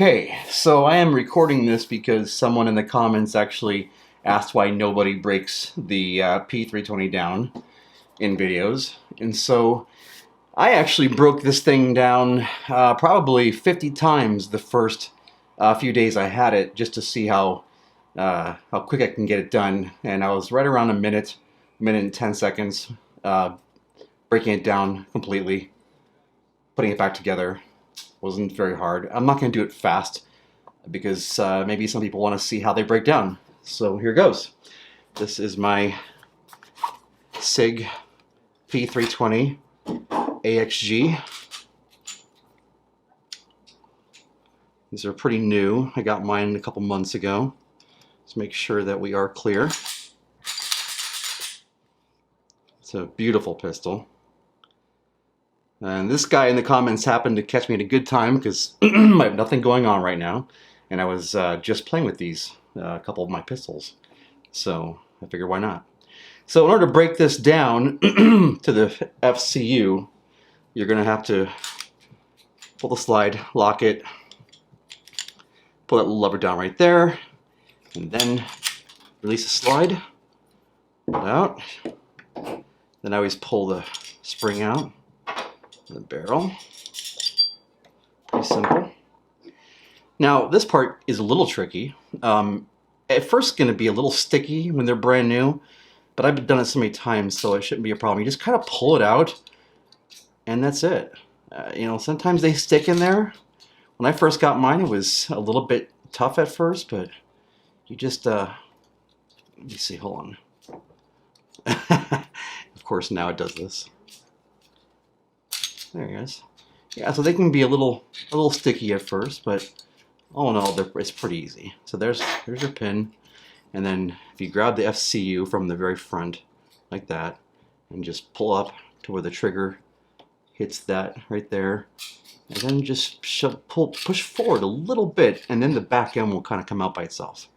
Okay, so I am recording this because someone in the comments actually asked why nobody breaks the P320 down in videos. And so I actually broke this thing down probably 50 times the first few days I had it, just to see how quick I can get it done. And I was right around a minute and 10 seconds, breaking it down completely, putting it back together. Wasn't very hard. I'm not going to do it fast because maybe some people want to see how they break down. So here goes. This is my Sig P320 AXG. These are pretty new. I got mine a couple months ago. Let's make sure that we are clear. It's a beautiful pistol. And this guy in the comments happened to catch me at a good time because I have nothing going on right now. And I was just playing with these, a couple of my pistols. So I figured, why not? So in order to break this down to the FCU, you're going to have to pull the slide, lock it, pull that little lever down right there, and then release the slide, pull it out. Then I always pull the spring out. The barrel. Pretty simple. Now this part is a little tricky. At first going to be a little sticky when they're brand new, but I've done it so many times so it shouldn't be a problem. You just kind of pull it out and that's it. You know, sometimes they stick in there. When I first got mine it was a little bit tough at first, but you just let me see, hold on. Of course now it does this. There he is. Yeah, so they can be a little sticky at first, but all in all, it's pretty easy. So there's your pin, and then if you grab the FCU from the very front, like that, and just pull up to where the trigger hits that right there, and then just push forward a little bit, and then the back end will kind of come out by itself.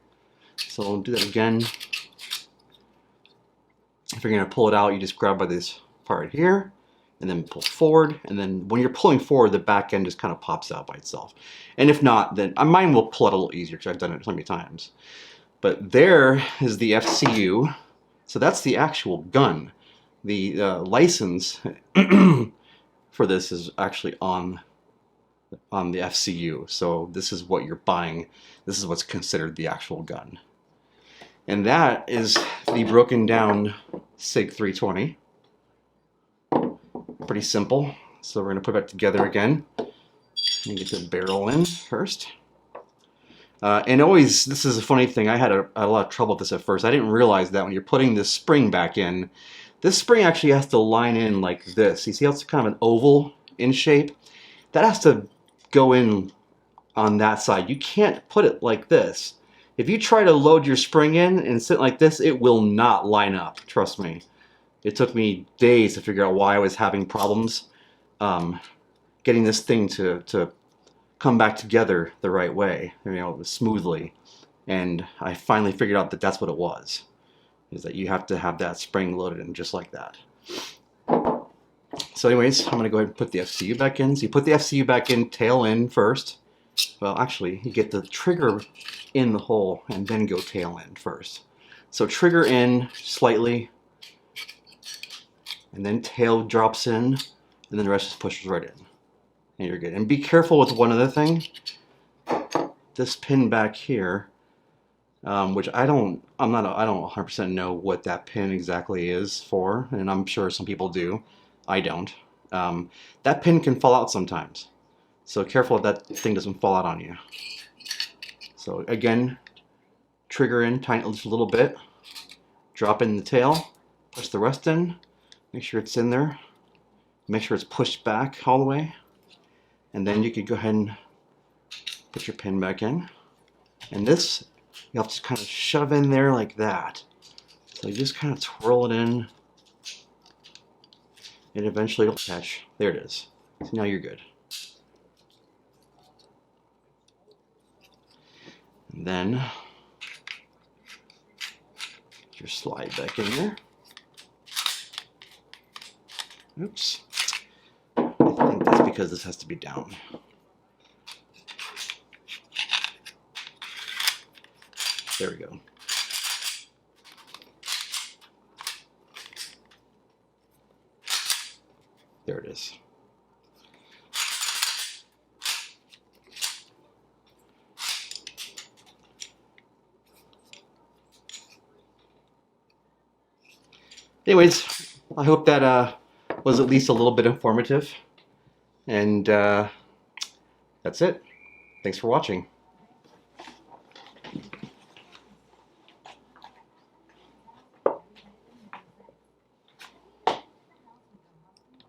So we'll do that again. If you're going to pull it out, you just grab by this part here, and then pull forward, and then when you're pulling forward, the back end just kind of pops out by itself. And if not, then mine will pull it a little easier because I've done it so many times. But there is the FCU. So that's the actual gun. The license for this is actually on the FCU. So this is what you're buying. This is what's considered the actual gun. And that is the broken down Sig 320. Pretty simple. So we're going to put it back together again and get the barrel in first. And always, this is a funny thing, I had a lot of trouble with this at first. I didn't realize that when you're putting this spring back in, this spring actually has to line in like this. You see how it's kind of an oval in shape? That has to go in on that side. You can't put it like this. If you try to load your spring in and sit like this, it will not line up, trust me. It took me days to figure out why I was having problems getting this thing to come back together the right way, you know, smoothly. And I finally figured out that that's what it was, is that you have to have that spring loaded in just like that. So anyways, I'm going to go ahead and put the FCU back in. So you put the FCU back in, tail in first. Well, actually, you get the trigger in the hole and then go tail in first. So trigger in slightly, and then tail drops in, and then the rest just pushes right in. And you're good. And be careful with one other thing. This pin back here, which I don't 100% know what that pin exactly is for, and I'm sure some people do. I don't. That pin can fall out sometimes. So careful that thing doesn't fall out on you. So again, trigger in, tighten it just a little bit, drop in the tail, push the rest in. Make sure it's in there. Make sure it's pushed back all the way. And then you could go ahead and put your pin back in. And this, you have to kind of shove in there like that. So you just kind of twirl it in. And eventually it'll catch. There it is. So now you're good. And then put your slide back in there. Oops. I think that's because this has to be down. There we go. There it is. Anyways, I hope that was at least a little bit informative. And that's it. Thanks for watching.